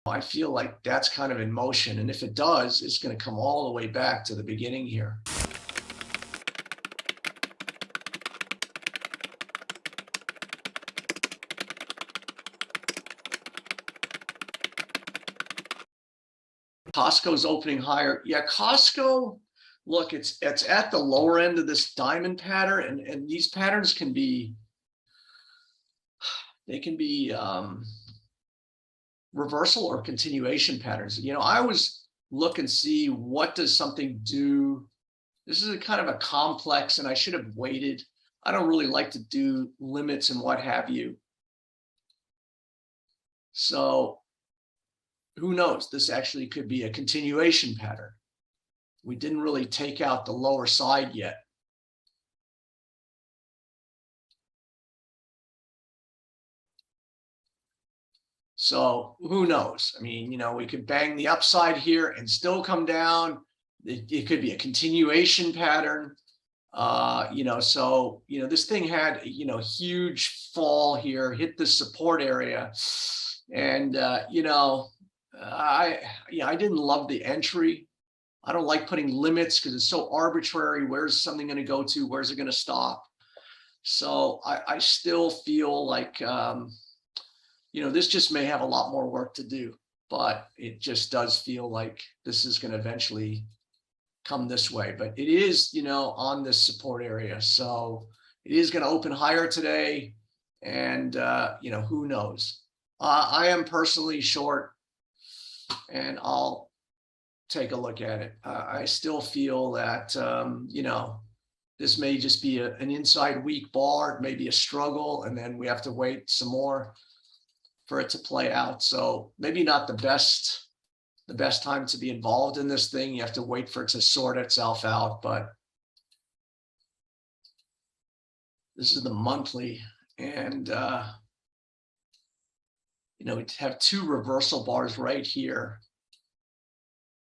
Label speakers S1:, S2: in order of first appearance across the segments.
S1: I feel like that's kind of in motion. And if it does, it's going to come all the way back to the beginning here. Costco's opening higher. Yeah, Costco, look, it's at the lower end of this diamond pattern, and these patterns can be, they can be reversal or continuation patterns. I always look and see what does something do. This is a kind of a complex, and I should have waited. I don't really like to do limits and what have you. So who knows? This actually could be a continuation pattern. We didn't really take out the lower side yet. So who knows? I mean, we could bang the upside here and still come down. It could be a continuation pattern. So this thing had huge fall here, hit the support area, and I didn't love the entry. I don't like putting limits because it's so arbitrary. Where's something going to go to? Where's it going to stop? So I still feel like this just may have a lot more work to do, but it just does feel like this is going to eventually come this way. But it is, on this support area. So it is going to open higher today. And, who knows? I am personally short, and I'll take a look at it. I still feel that, this may just be an inside weak bar, maybe a struggle, and then we have to wait some more for it to play out. So maybe not the best time to be involved in this thing. You have to wait for it to sort itself out. But this is the monthly, and we have two reversal bars right here.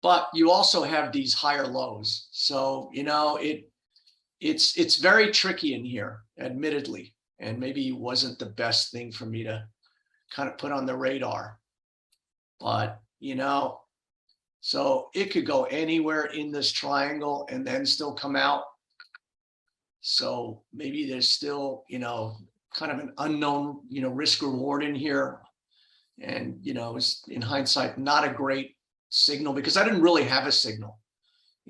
S1: But you also have these higher lows. So it's very tricky in here, admittedly, and maybe wasn't the best thing for me to kind of put on the radar. But so it could go anywhere in this triangle and then still come out. So maybe there's still, kind of an unknown, risk reward in here. And, it was, in hindsight, not a great signal because I didn't really have a signal.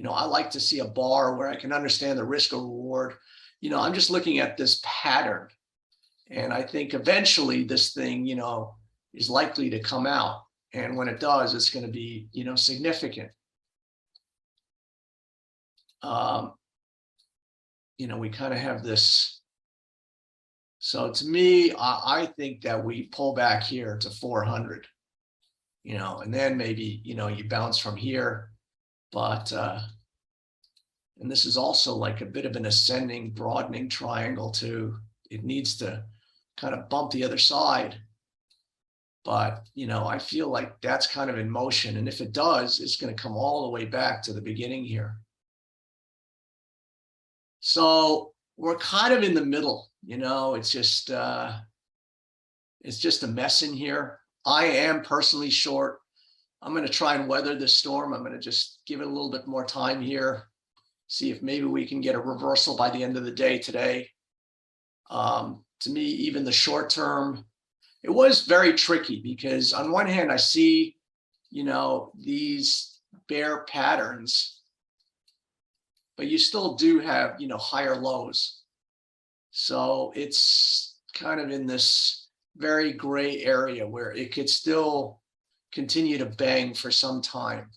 S1: I like to see a bar where I can understand the risk or reward. I'm just looking at this pattern. And I think eventually this thing, is likely to come out. And when it does, it's going to be, significant. We kind of have this. So to me, I think that we pull back here to 400, and then maybe, you bounce from here. But, and this is also like a bit of an ascending, broadening triangle too. It needs to kind of bump the other side. But, I feel like that's kind of in motion. And if it does, it's going to come all the way back to the beginning here. So we're kind of in the middle, it's just a mess in here. I am personally short. I'm going to try and weather this storm. I'm going to just give it a little bit more time here. See if maybe we can get a reversal by the end of the day today. To me, even the short term, it was very tricky because on one hand, I see, these bear patterns, but you still do have, higher lows. So it's kind of in this very gray area where it could still continue to bang for some time.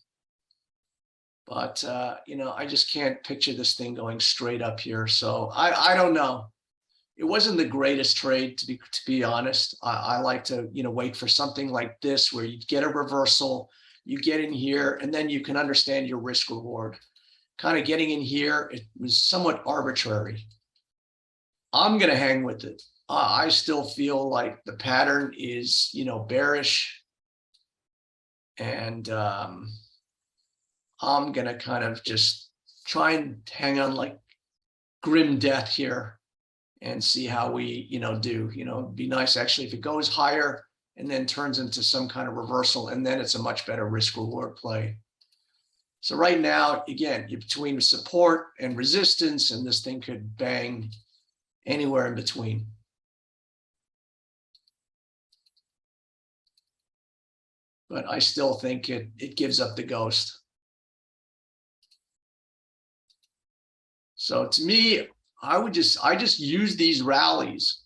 S1: But, I just can't picture this thing going straight up here. So I don't know. It wasn't the greatest trade, to be honest. I like to, wait for something like this where you get a reversal, you get in here, and then you can understand your risk reward. Kind of getting in here, it was somewhat arbitrary. I'm going to hang with it. I still feel like the pattern is, bearish. And I'm going to kind of just try and hang on like grim death here and see how we, do. It'd be nice actually if it goes higher, and then turns into some kind of reversal, and then it's a much better risk reward play. So right now, again, you're between support and resistance, and this thing could bang anywhere in between. But I still think it gives up the ghost. So to me, I just use these rallies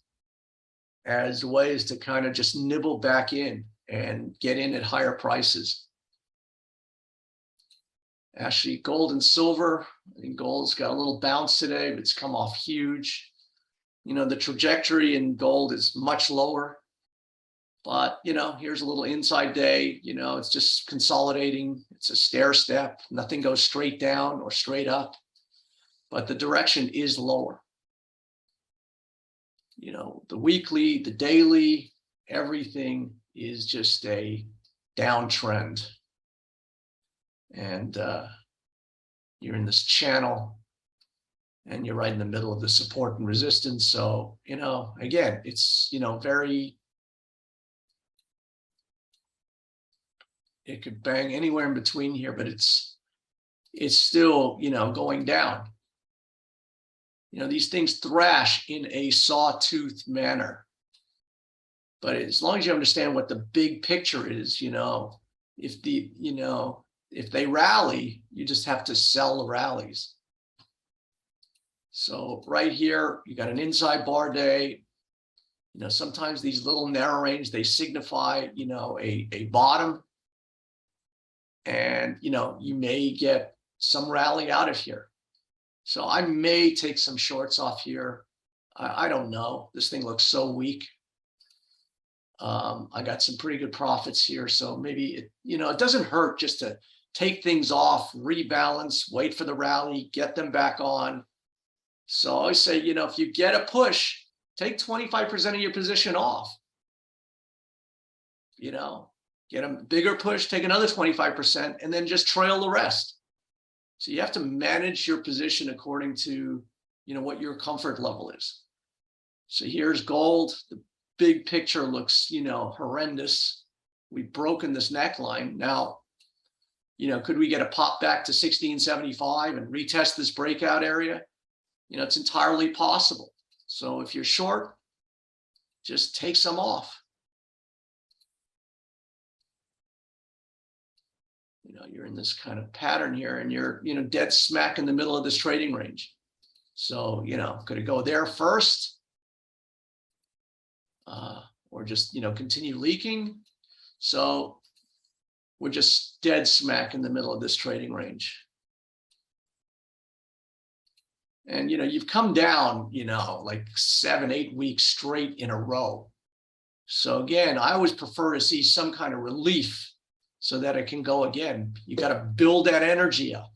S1: as ways to kind of just nibble back in and get in at higher prices. Actually, gold and silver, I think gold's got a little bounce today, but it's come off huge. You know, the trajectory in gold is much lower, but you know, here's a little inside day, you know, it's just consolidating. It's a stair step. Nothing goes straight down or straight up, but the direction is lower. You know, the weekly, the daily, everything is just a downtrend. And you're in this channel and you're right in the middle of the support and resistance. So, you know, again, it's, you know, it could bang anywhere in between here, but it's still, you know, going down. You know, these things thrash in a sawtooth manner. But as long as you understand what the big picture is, you know, if they rally, you just have to sell the rallies. So right here, you got an inside bar day. You know, sometimes these little narrow range, they signify, you know, a bottom. And, you know, you may get some rally out of here. So I may take some shorts off here. I don't know. This thing looks so weak. I got some pretty good profits here. So maybe, you know, it doesn't hurt just to take things off, rebalance, wait for the rally, get them back on. So I always say, you know, if you get a push, take 25% of your position off. You know, get a bigger push, take another 25%, and then just trail the rest. So you have to manage your position according to, you know, what your comfort level is. So here's gold. The big picture looks, you know, horrendous. We've broken this neckline. Now, you know, could we get a pop back to 1675 and retest this breakout area? You know, it's entirely possible. So if you're short, just take some off. You know, you're in this kind of pattern here and you're, you know, dead smack in the middle of this trading range. So, you know, could it go there first? Or just, you know, continue leaking? So we're just dead smack in the middle of this trading range. And, you know, you've come down, you know, like 7-8 weeks straight in a row. So again, I always prefer to see some kind of relief so that it can go again. You got to build that energy up.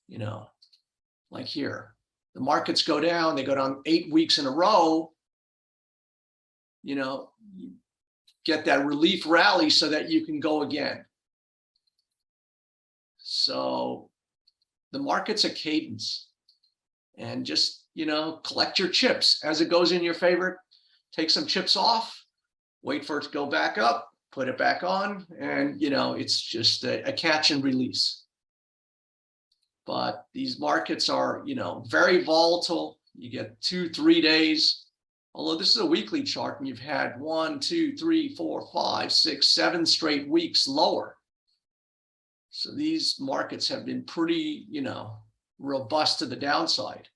S1: You know, like here, the markets go down, they go down 8 weeks in a row. You know, you get that relief rally so that you can go again. So the market's a cadence, and just, you know, collect your chips as it goes in your favor. Take some chips off, wait for it to go back up, put it back on, and, you know, it's just a catch and release. But these markets are, you know, very volatile. You get 2-3 days. Although this is a weekly chart and you've had 1, 2, 3, 4, 5, 6, 7 straight weeks lower. So these markets have been pretty, you know, robust to the downside.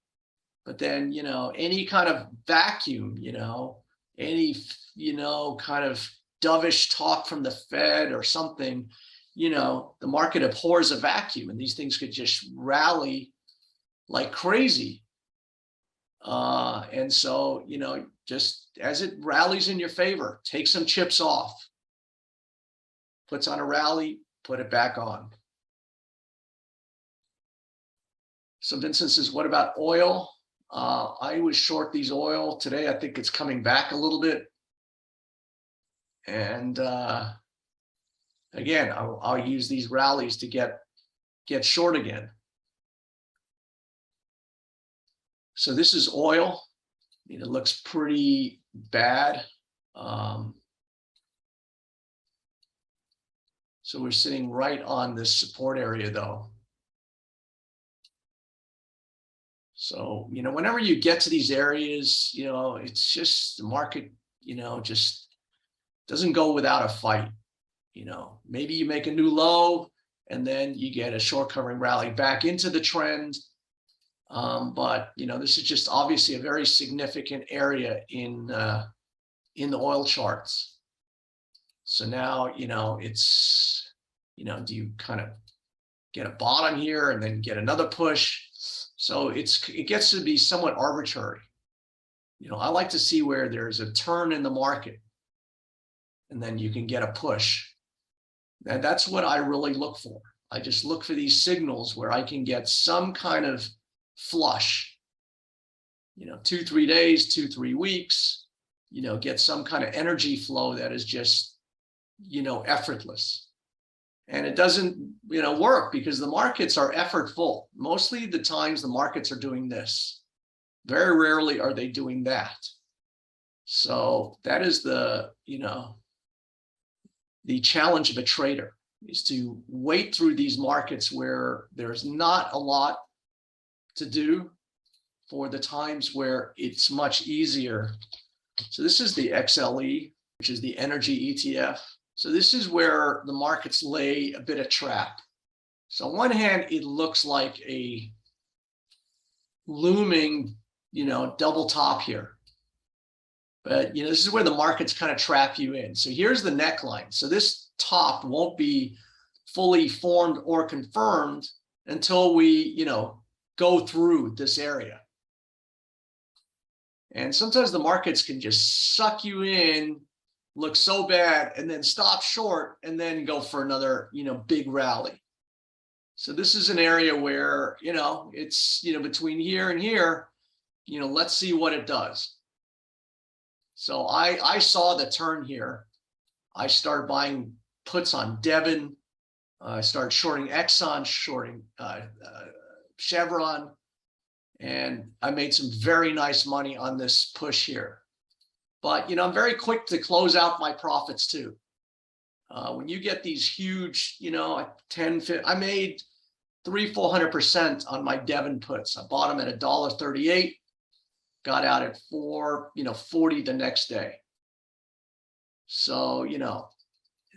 S1: But then, you know, any kind of vacuum, you know, any, you know, kind of dovish talk from the Fed or something, you know, the market abhors a vacuum and these things could just rally like crazy. And so, you know, just as it rallies in your favor, take some chips off, puts on a rally, put it back on. So Vincent says, what about oil? I was short these oil today. I think it's coming back a little bit. And again, I'll use these rallies to get short again. So this is oil. I mean, it looks pretty bad. Um, so we're sitting right on this support area though. So, whenever you get to these areas, it's just the market, just doesn't go without a fight. Maybe you make a new low and then you get a short covering rally back into the trend. But this is just obviously a very significant area in the oil charts. So now, it's, do you kind of get a bottom here and then get another push? So it gets to be somewhat arbitrary. I like to see where there's a turn in the market and then you can get a push. And that's what I really look for. I just look for these signals where I can get some kind of flush, 2-3 days, 2-3 weeks, get some kind of energy flow that is just, effortless. And it doesn't, work because the markets are effortful. Mostly the times the markets are doing this. Very rarely are they doing that. So that is the challenge of a trader, is to wait through these markets where there's not a lot to do for the times where it's much easier. So this is the XLE, which is the energy ETF. So this is where the markets lay a bit of trap. So on one hand, it looks like a looming, double top here. But, this is where the markets kind of trap you in. So here's the neckline. So this top won't be fully formed or confirmed until we, go through this area. And sometimes the markets can just suck you in, look so bad, and then stop short and then go for another, big rally. So this is an area where, it's, between here and here, let's see what it does. So I saw the turn here. I started buying puts on Devon. I started shorting Exxon, shorting Chevron, and I made some very nice money on this push here. But, I'm very quick to close out my profits too. When you get these huge, 10, 50, I made 300-400% on my Devon puts. I bought them at $1.38, got out at $4.40 the next day. So,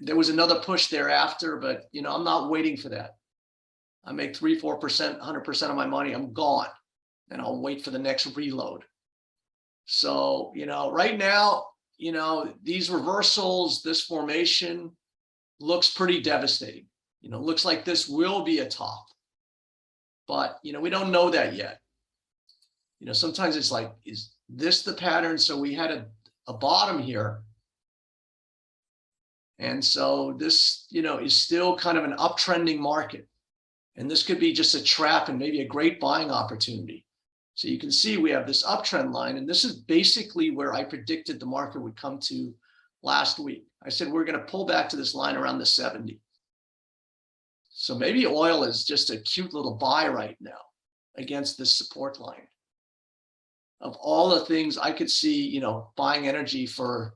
S1: there was another push thereafter, but, I'm not waiting for that. I make 3-4%, 100% of my money, I'm gone. And I'll wait for the next reload. So, right now, these reversals, this formation looks pretty devastating. Looks like this will be a top. But, we don't know that yet. Sometimes it's like, is this the pattern? So we had a bottom here. And so this, is still kind of an uptrending market. And this could be just a trap and maybe a great buying opportunity. So you can see we have this uptrend line, and this is basically where I predicted the market would come to last week. I said we're going to pull back to this line around the 70. So maybe oil is just a cute little buy right now against this support line. Of all the things I could see, buying energy for,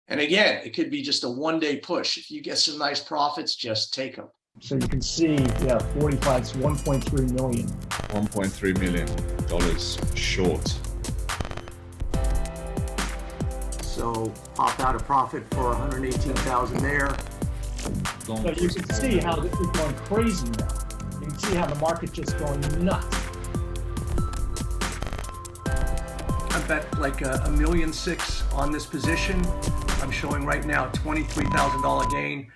S1: and again, it could be just a one-day push. If you get some nice profits, just take them.
S2: So you can see, 45, it's 1.3 million.
S3: $1.3 million short.
S1: So pop out a profit for 118,000 there.
S2: So you can see how this is going crazy now. You can see how the market just going nuts.
S1: I bet like $1.6 million on this position. I'm showing right now $23,000 gain.